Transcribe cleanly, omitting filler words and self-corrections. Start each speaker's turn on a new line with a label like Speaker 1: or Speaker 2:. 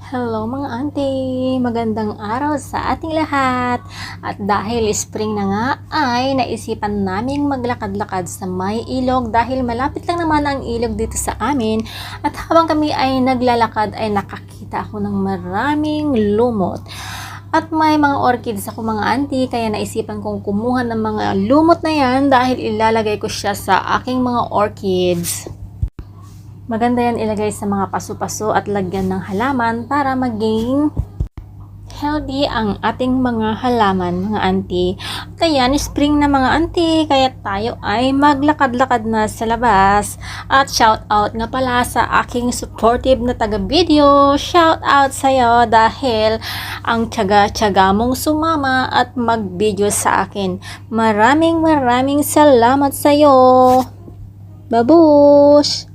Speaker 1: Hello mga auntie! Magandang araw sa ating lahat! At dahil spring na nga ay naisipan naming maglakad-lakad sa may ilog dahil malapit lang naman ang ilog dito sa amin at habang kami ay naglalakad ay nakakita ako ng maraming lumot. At may mga orchids ako mga auntie kaya naisipan kong kumuha ng mga lumot na yan dahil ilalagay ko siya sa aking mga orchids. Maganda yan ilagay sa mga paso-paso at lagyan ng halaman para maging healthy ang ating mga halaman, mga auntie. At ayan, spring na mga auntie, kaya tayo ay maglakad-lakad na sa labas. At shout out nga pala sa aking supportive na taga-video. Shout out sa'yo dahil ang tiyaga-tiyaga mong sumama at mag-video sa akin. Maraming salamat sa'yo. Babush!